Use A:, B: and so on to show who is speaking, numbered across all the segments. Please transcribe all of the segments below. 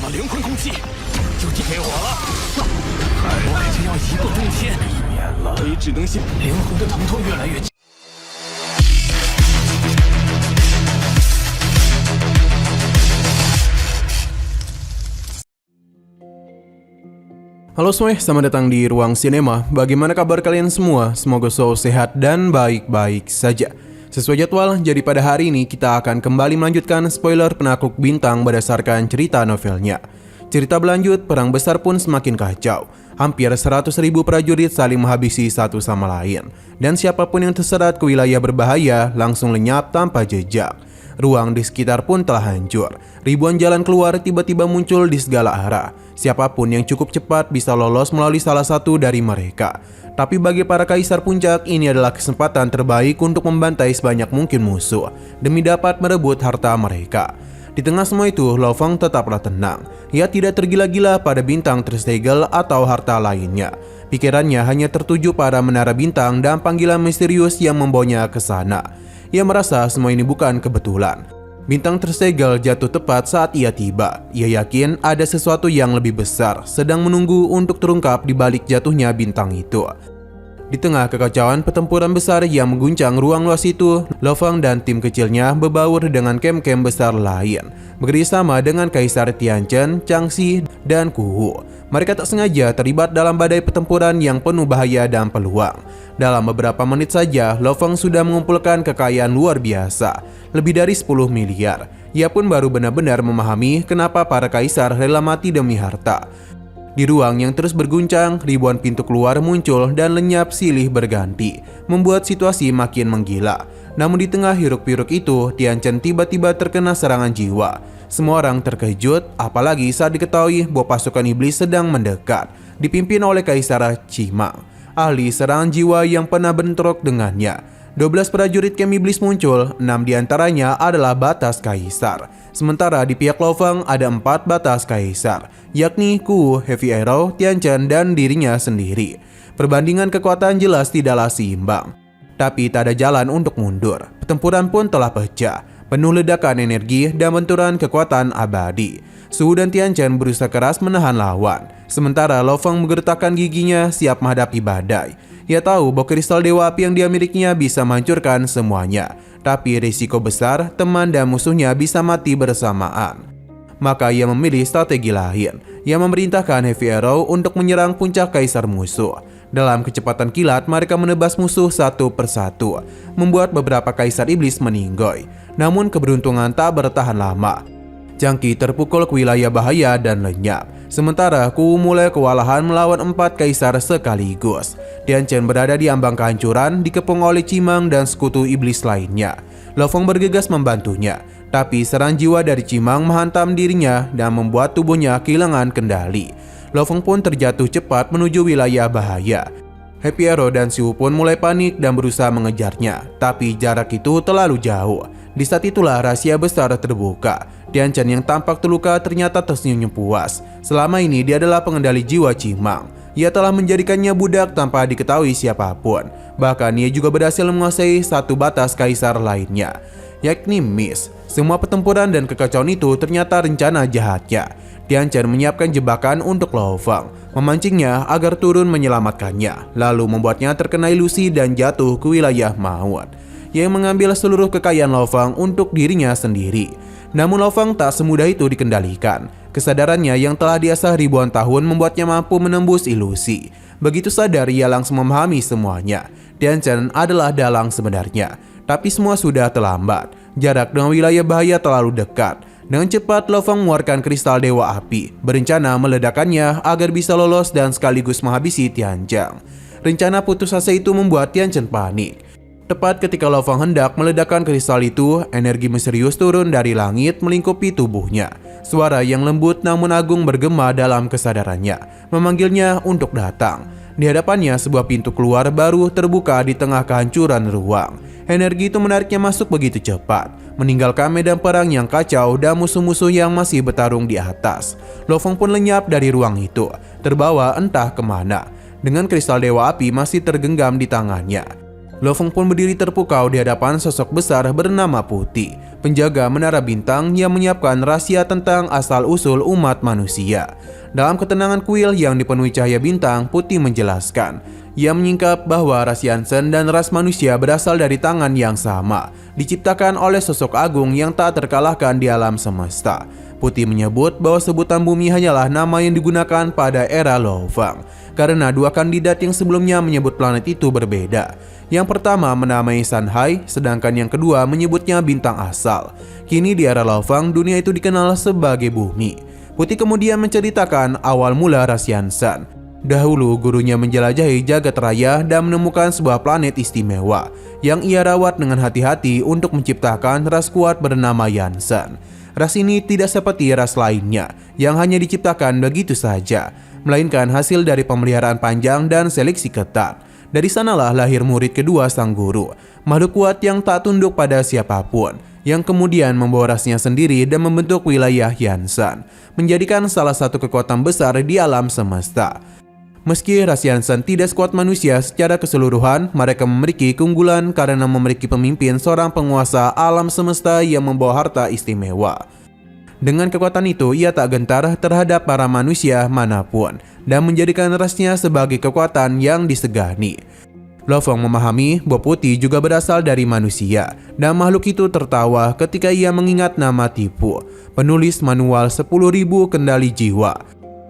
A: 的灵魂攻击就递给我了。我只要一个冬天，我也只能先灵魂的疼痛越来越近。
B: Halo semuanya, selamat datang di Ruang Sinema. Bagaimana kabar kalian semua? Semoga selalu sehat dan baik-baik saja. Sesuai jadwal, jadi pada hari ini kita akan kembali melanjutkan spoiler Penakluk Bintang berdasarkan cerita novelnya. Cerita berlanjut, perang besar pun semakin kacau. Hampir 100.000 prajurit saling menghabisi satu sama lain. Dan siapapun yang terserat ke wilayah berbahaya langsung lenyap tanpa jejak. Ruang di sekitar pun telah hancur. Ribuan jalan keluar tiba-tiba muncul di segala arah. Siapapun yang cukup cepat bisa lolos melalui salah satu dari mereka. Tapi bagi para kaisar puncak, ini adalah kesempatan terbaik untuk membantai sebanyak mungkin musuh demi dapat merebut harta mereka. Di tengah semua itu, Lo Fang tetaplah tenang. Ia tidak tergila-gila pada bintang tersegel atau harta lainnya. Pikirannya hanya tertuju pada menara bintang dan panggilan misterius yang membawanya ke sana. Ia merasa semua ini bukan kebetulan. Bintang tersegel jatuh tepat saat ia tiba. Ia yakin ada sesuatu yang lebih besar sedang menunggu untuk terungkap di balik jatuhnya bintang itu. Di tengah kekacauan pertempuran besar yang mengguncang ruang luas itu, Lo Fang dan tim kecilnya berbaur dengan kem-kem besar lain, bekerjasama dengan Kaisar Tianchen, Changxi, dan Kuhu. Mereka tak sengaja terlibat dalam badai pertempuran yang penuh bahaya dan peluang. Dalam beberapa menit saja, Lo Fang sudah mengumpulkan kekayaan luar biasa, lebih dari 10 miliar. Ia pun baru benar-benar memahami kenapa para kaisar rela mati demi harta. Di ruang yang terus berguncang, ribuan pintu keluar muncul dan lenyap silih berganti, membuat situasi makin menggila. Namun di tengah hiruk-pikuk itu, Tianchen tiba-tiba terkena serangan jiwa. Semua orang terkejut, apalagi saat diketahui bahwa pasukan iblis sedang mendekat, dipimpin oleh Kaisar Qimang, ahli serangan jiwa yang pernah bentrok dengannya. 12 prajurit kem iblis muncul, 6 diantaranya adalah batas kaisar. Sementara di pihak Lo Fang ada 4 batas kaisar, yakni Ku, Heavy Arrow, Tianchen, dan dirinya sendiri. Perbandingan kekuatan jelas tidaklah seimbang. Tapi tak ada jalan untuk mundur. Pertempuran pun telah pecah, penuh ledakan energi dan benturan kekuatan abadi. Su dan Tianchen berusaha keras menahan lawan. Sementara Lo Fang menggertakkan giginya siap menghadapi badai. Ia tahu bahwa kristal dewa api yang dia milikinya bisa menghancurkan semuanya. Tapi risiko besar, teman dan musuhnya bisa mati bersamaan. Maka ia memilih strategi lain. Ia memerintahkan Heavy Arrow untuk menyerang puncak kaisar musuh. Dalam kecepatan kilat, mereka menebas musuh satu persatu, membuat beberapa kaisar iblis meninggoy. Namun keberuntungan tak bertahan lama. Changxi terpukul ke wilayah bahaya dan lenyap. Sementara Ku mulai kewalahan melawan 4 kaisar sekaligus. Tianchen berada di ambang kehancuran, dikepung oleh Qimang dan sekutu iblis lainnya. Lo Fang bergegas membantunya, tapi serangan jiwa dari Qimang menghantam dirinya dan membuat tubuhnya kehilangan kendali. Lo Fang pun terjatuh cepat menuju wilayah bahaya. Happy Arrow dan Siu pun mulai panik dan berusaha mengejarnya, tapi jarak itu terlalu jauh. Di saat itulah rahasia besar terbuka. Tianchen yang tampak terluka ternyata tersenyum puas. Selama ini dia adalah pengendali jiwa Qimang. Ia telah menjadikannya budak tanpa diketahui siapapun. Bahkan ia juga berhasil menguasai satu batas kaisar lainnya, yakni Mist. Semua pertempuran dan kekacauan itu ternyata rencana jahatnya. Tianchen menyiapkan jebakan untuk Lo Fang, memancingnya agar turun menyelamatkannya, lalu membuatnya terkena ilusi dan jatuh ke wilayah maut. Yang mengambil seluruh kekayaan Lo Fang untuk dirinya sendiri. Namun Lo Fang tak semudah itu dikendalikan. Kesadarannya yang telah diasah ribuan tahun membuatnya mampu menembus ilusi. Begitu sadar, ia langsung memahami semuanya. Tianchen adalah dalang sebenarnya. Tapi semua sudah terlambat. Jarak dengan wilayah bahaya terlalu dekat. Dengan cepat Lo Fang mengeluarkan kristal dewa api, berencana meledakannya agar bisa lolos dan sekaligus menghabisi Tianchen. Rencana putus asa itu membuat Tianchen panik. Tepat ketika Lo Fang hendak meledakkan kristal itu, energi misterius turun dari langit melingkupi tubuhnya. Suara yang lembut namun agung bergema dalam kesadarannya, memanggilnya untuk datang. Di hadapannya sebuah pintu keluar baru terbuka di tengah kehancuran ruang. Energi itu menariknya masuk begitu cepat, meninggalkan medan perang yang kacau dan musuh-musuh yang masih bertarung di atas. Lo Fang pun lenyap dari ruang itu, terbawa entah kemana, dengan kristal dewa api masih tergenggam di tangannya. Lo Fang pun berdiri terpukau di hadapan sosok besar bernama Putih. penjaga menara bintang yang menyiapkan rahasia tentang asal-usul umat manusia. Dalam ketenangan kuil yang dipenuhi cahaya bintang, Putih menjelaskan. Ia menyingkap bahwa ras Yansen dan ras manusia berasal dari tangan yang sama, diciptakan oleh sosok agung yang tak terkalahkan di alam semesta. Putih menyebut bahwa sebutan bumi hanyalah nama yang digunakan pada era Lofang, karena dua kandidat yang sebelumnya menyebut planet itu berbeda. Yang pertama menamai Sanhai, sedangkan yang kedua menyebutnya bintang asal. Kini di era Lofang, dunia itu dikenal sebagai bumi. Putih kemudian menceritakan awal mula ras Yansen. Dahulu gurunya menjelajahi jagat raya dan menemukan sebuah planet istimewa yang ia rawat dengan hati-hati untuk menciptakan ras kuat bernama Yansen. Ras ini tidak seperti ras lainnya yang hanya diciptakan begitu saja, melainkan hasil dari pemeliharaan panjang dan seleksi ketat. Dari sanalah lahir murid kedua sang guru, makhluk kuat yang tak tunduk pada siapapun, yang kemudian membawa rasnya sendiri dan membentuk wilayah Yansen, menjadikan salah satu kekuatan besar di alam semesta. Meski ras Yansen tidak sekuat manusia secara keseluruhan, mereka memiliki keunggulan karena memiliki pemimpin seorang penguasa alam semesta yang membawa harta istimewa. Dengan kekuatan itu, ia tak gentar terhadap para manusia manapun dan menjadikan rasnya sebagai kekuatan yang disegani. Lofang memahami bahwa Putih juga berasal dari manusia, dan makhluk itu tertawa ketika ia mengingat nama Tipu, penulis manual 10.000 kendali jiwa.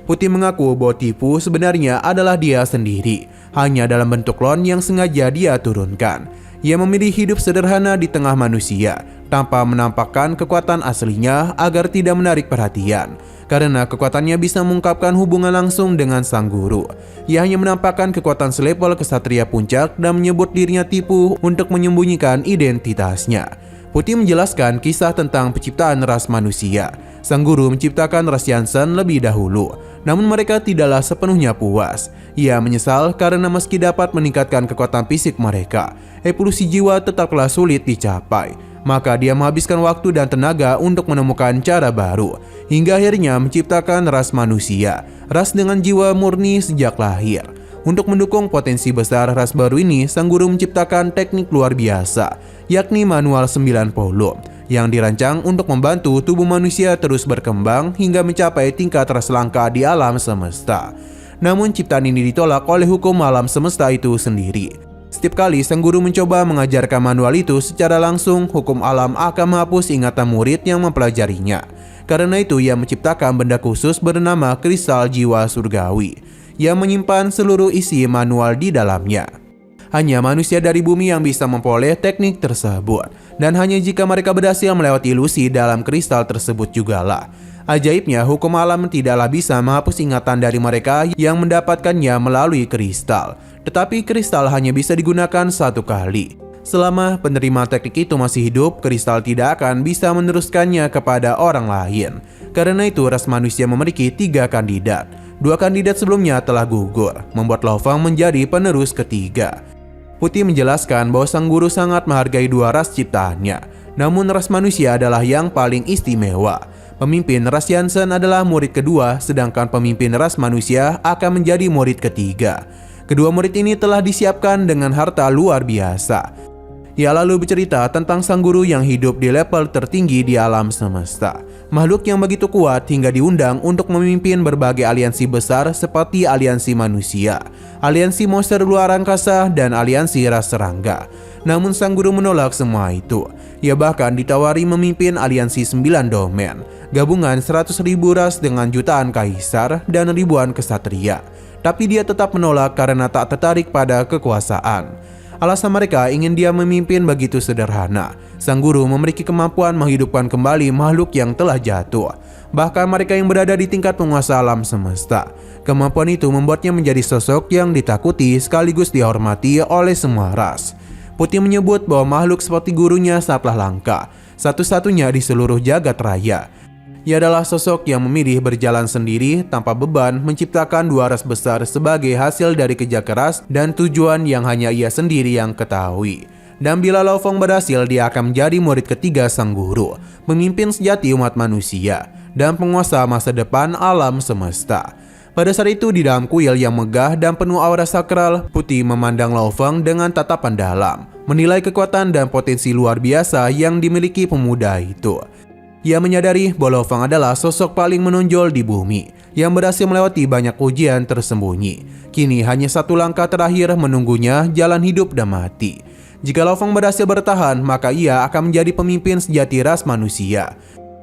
B: Putih mengaku bahwa Tipu sebenarnya adalah dia sendiri, hanya dalam bentuk klon yang sengaja dia turunkan. Ia memilih hidup sederhana di tengah manusia, tanpa menampakkan kekuatan aslinya agar tidak menarik perhatian, karena kekuatannya bisa mengungkapkan hubungan langsung dengan sang guru. Ia hanya menampakkan kekuatan selevel kesatria puncak dan menyebut dirinya Tipu untuk menyembunyikan identitasnya. Putih menjelaskan kisah tentang penciptaan ras manusia. Sang guru menciptakan ras Yansen lebih dahulu, namun mereka tidaklah sepenuhnya puas. Ia menyesal karena meski dapat meningkatkan kekuatan fisik mereka, evolusi jiwa tetaplah sulit dicapai. Maka dia menghabiskan waktu dan tenaga untuk menemukan cara baru, hingga akhirnya menciptakan ras manusia, ras dengan jiwa murni sejak lahir. Untuk mendukung potensi besar ras baru ini, sang guru menciptakan teknik luar biasa, yakni manual 90, yang dirancang untuk membantu tubuh manusia terus berkembang hingga mencapai tingkat ras langka di alam semesta. Namun ciptaan ini ditolak oleh hukum alam semesta itu sendiri. Setiap kali sang guru mencoba mengajarkan manual itu secara langsung, hukum alam akan menghapus ingatan murid yang mempelajarinya. Karena itu ia menciptakan benda khusus bernama kristal jiwa surgawi, yang menyimpan seluruh isi manual di dalamnya. Hanya manusia dari bumi yang bisa memperoleh teknik tersebut, dan hanya jika mereka berhasil melewati ilusi dalam kristal tersebut jugalah. Ajaibnya, hukum alam tidaklah bisa menghapus ingatan dari mereka yang mendapatkannya melalui kristal. Tetapi kristal hanya bisa digunakan satu kali. Selama penerima teknik itu masih hidup, kristal tidak akan bisa meneruskannya kepada orang lain. Karena itu, ras manusia memiliki 3 kandidat. 2 kandidat sebelumnya telah gugur, membuat Lofang menjadi penerus ketiga. Putih menjelaskan bahwa sang guru sangat menghargai 2 ras ciptaannya, namun ras manusia adalah yang paling istimewa. Pemimpin ras Yansen adalah murid kedua, sedangkan pemimpin ras manusia akan menjadi murid ketiga. Kedua murid ini telah disiapkan dengan harta luar biasa. Ia lalu bercerita tentang sang guru yang hidup di level tertinggi di alam semesta. Makhluk yang begitu kuat hingga diundang untuk memimpin berbagai aliansi besar seperti aliansi manusia, aliansi monster luar angkasa, dan aliansi ras serangga. Namun sang guru menolak semua itu. Ia bahkan ditawari memimpin aliansi 9 domain, gabungan 100.000 ras dengan jutaan kaisar dan ribuan kesatria. Tapi dia tetap menolak karena tak tertarik pada kekuasaan. Alasan mereka ingin dia memimpin begitu sederhana. Sang guru memiliki kemampuan menghidupkan kembali makhluk yang telah jatuh, bahkan mereka yang berada di tingkat penguasa alam semesta. Kemampuan itu membuatnya menjadi sosok yang ditakuti sekaligus dihormati oleh semua ras. Putih menyebut bahwa makhluk seperti gurunya sangatlah langka, satu-satunya di seluruh jagat raya. Ia adalah sosok yang memilih berjalan sendiri tanpa beban, menciptakan 2 ras besar sebagai hasil dari kerja keras dan tujuan yang hanya ia sendiri yang ketahui. Dan bila Lofang berhasil, dia akan menjadi murid ketiga sang guru, pemimpin sejati umat manusia, dan penguasa masa depan alam semesta. Pada saat itu di dalam kuil yang megah dan penuh aura sakral, Putih memandang Lo Feng dengan tatapan dalam, menilai kekuatan dan potensi luar biasa yang dimiliki pemuda itu. Ia menyadari bahwa Lo Feng adalah sosok paling menonjol di bumi, yang berhasil melewati banyak ujian tersembunyi. Kini hanya satu langkah terakhir menunggunya, jalan hidup dan mati. Jika Lo Feng berhasil bertahan, maka ia akan menjadi pemimpin sejati ras manusia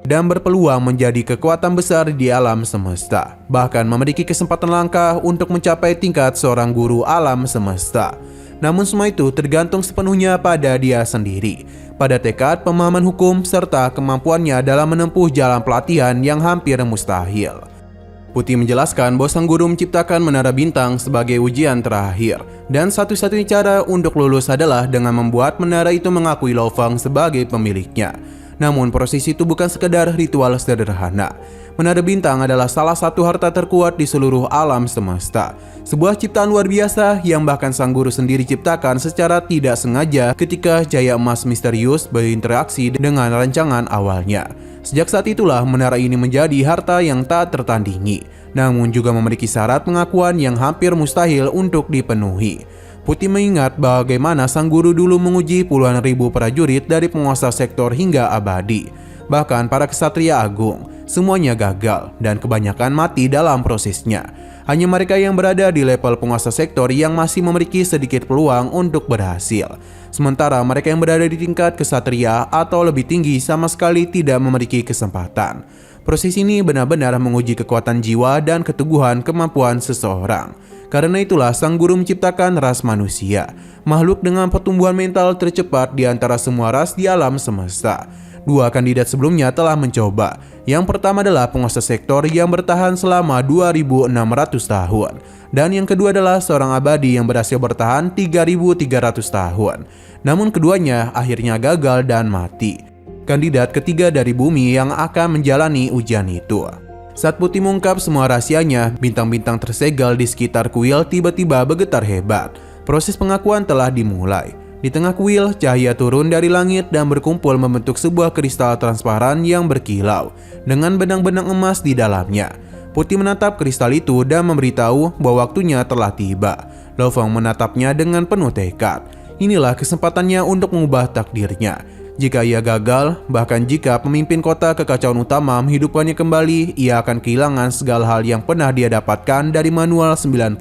B: dan berpeluang menjadi kekuatan besar di alam semesta, bahkan memiliki kesempatan langka untuk mencapai tingkat seorang guru alam semesta. Namun semua itu tergantung sepenuhnya pada dia sendiri, pada tekad, pemahaman hukum, serta kemampuannya dalam menempuh jalan pelatihan yang hampir mustahil. Putih menjelaskan bahwa sang guru menciptakan menara bintang sebagai ujian terakhir, dan satu-satunya cara untuk lulus adalah dengan membuat menara itu mengakui Lo Feng sebagai pemiliknya. Namun proses itu bukan sekedar ritual sederhana. Menara bintang adalah salah satu harta terkuat di seluruh alam semesta. Sebuah ciptaan luar biasa yang bahkan sang guru sendiri ciptakan secara tidak sengaja ketika cahaya emas misterius berinteraksi dengan rancangan awalnya. Sejak saat itulah menara ini menjadi harta yang tak tertandingi, namun juga memiliki syarat pengakuan yang hampir mustahil untuk dipenuhi. Putih mengingat bagaimana sang guru dulu menguji puluhan ribu prajurit dari penguasa sektor hingga abadi. Bahkan para kesatria agung, semuanya gagal dan kebanyakan mati dalam prosesnya. Hanya mereka yang berada di level penguasa sektor yang masih memiliki sedikit peluang untuk berhasil. Sementara mereka yang berada di tingkat kesatria atau lebih tinggi sama sekali tidak memiliki kesempatan. Proses ini benar-benar menguji kekuatan jiwa dan keteguhan kemampuan seseorang. Karena itulah sang guru menciptakan ras manusia, makhluk dengan pertumbuhan mental tercepat di antara semua ras di alam semesta. Dua kandidat sebelumnya telah mencoba. Yang pertama adalah penguasa sektor yang bertahan selama 2.600 tahun. Dan yang kedua adalah seorang abadi yang berhasil bertahan 3.300 tahun. Namun keduanya akhirnya gagal dan mati. Kandidat ketiga dari bumi yang akan menjalani ujian itu. Saat Putih mengungkap semua rahasianya, bintang-bintang tersegel di sekitar kuil tiba-tiba bergetar hebat. Proses pengakuan telah dimulai. Di tengah kuil, cahaya turun dari langit dan berkumpul membentuk sebuah kristal transparan yang berkilau, dengan benang-benang emas di dalamnya. Putih menatap kristal itu dan memberitahu bahwa waktunya telah tiba. Lo Feng menatapnya dengan penuh tekad. Inilah kesempatannya untuk mengubah takdirnya. Jika ia gagal, bahkan jika pemimpin kota kekacauan utama menghidupkannya kembali, ia akan kehilangan segala hal yang pernah dia dapatkan dari manual 90.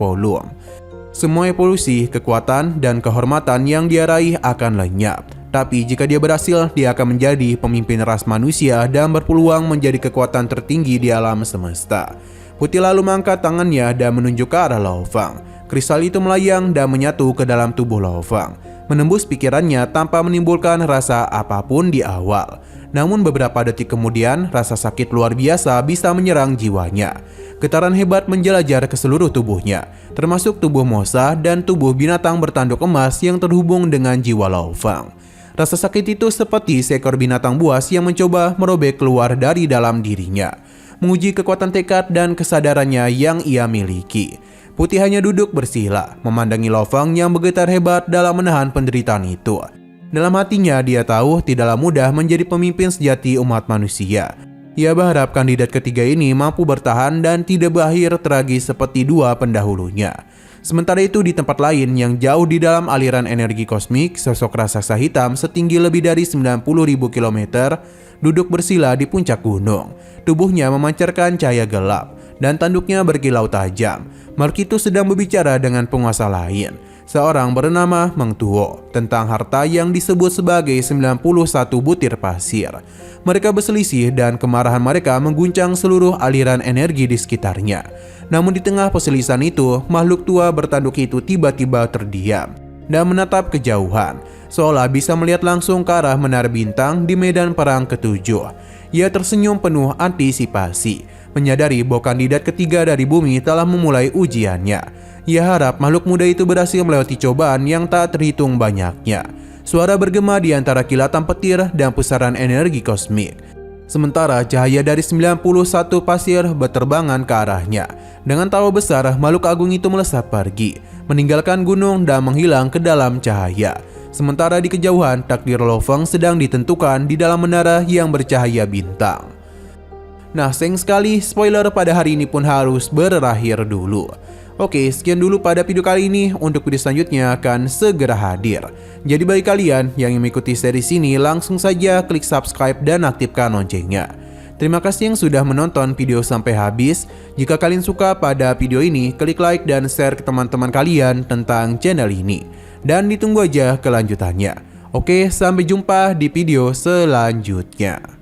B: Semua evolusi, kekuatan, dan kehormatan yang dia raih akan lenyap. Tapi jika dia berhasil, dia akan menjadi pemimpin ras manusia dan berpeluang menjadi kekuatan tertinggi di alam semesta. Putih lalu mengangkat tangannya dan menunjuk ke arah Lo Feng. Kristal itu melayang dan menyatu ke dalam tubuh Lo Feng, menembus pikirannya tanpa menimbulkan rasa apapun di awal. Namun beberapa detik kemudian, rasa sakit luar biasa bisa menyerang jiwanya. Getaran hebat menjelajar ke seluruh tubuhnya, termasuk tubuh Mosa dan tubuh binatang bertanduk emas yang terhubung dengan jiwa Lo Feng. Rasa sakit itu seperti seekor binatang buas yang mencoba merobek keluar dari dalam dirinya, menguji kekuatan tekad dan kesadarannya yang ia miliki. Putih hanya duduk bersila, memandangi Lo Feng yang bergetar hebat dalam menahan penderitaan itu. Dalam hatinya dia tahu tidaklah mudah menjadi pemimpin sejati umat manusia. Ia berharap kandidat ketiga ini mampu bertahan dan tidak berakhir tragis seperti dua pendahulunya. Sementara itu di tempat lain yang jauh di dalam aliran energi kosmik, sosok raksasa hitam setinggi lebih dari 90.000 km duduk bersila di puncak gunung. Tubuhnya memancarkan cahaya gelap dan tanduknya berkilau tajam. Makhluk itu sedang berbicara dengan penguasa lain, seorang bernama Meng Tuo, tentang harta yang disebut sebagai 91 butir pasir. Mereka berselisih dan kemarahan mereka mengguncang seluruh aliran energi di sekitarnya. Namun di tengah perselisihan itu, makhluk tua bertanduk itu tiba-tiba terdiam dan menatap kejauhan, seolah bisa melihat langsung ke arah menara bintang di medan perang ketujuh. Ia tersenyum penuh antisipasi, menyadari bahwa kandidat ketiga dari bumi telah memulai ujiannya. Ia harap makhluk muda itu berhasil melewati cobaan yang tak terhitung banyaknya. Suara bergema di antara kilatan petir dan pusaran energi kosmik. Sementara cahaya dari 91 pasir berterbangan ke arahnya. Dengan tawa besar, makhluk agung itu melesat pergi, meninggalkan gunung dan menghilang ke dalam cahaya. Sementara di kejauhan, takdir Lo Feng sedang ditentukan di dalam menara yang bercahaya bintang. Nah, sayang sekali spoiler pada hari ini pun harus berakhir dulu. Oke, sekian dulu pada video kali ini. Untuk video selanjutnya akan segera hadir. Jadi bagi kalian yang ingin mengikuti series ini, langsung saja klik subscribe dan aktifkan loncengnya. Terima kasih yang sudah menonton video sampai habis. Jika kalian suka pada video ini, klik like dan share ke teman-teman kalian tentang channel ini. Dan ditunggu aja kelanjutannya. Oke, sampai jumpa di video selanjutnya.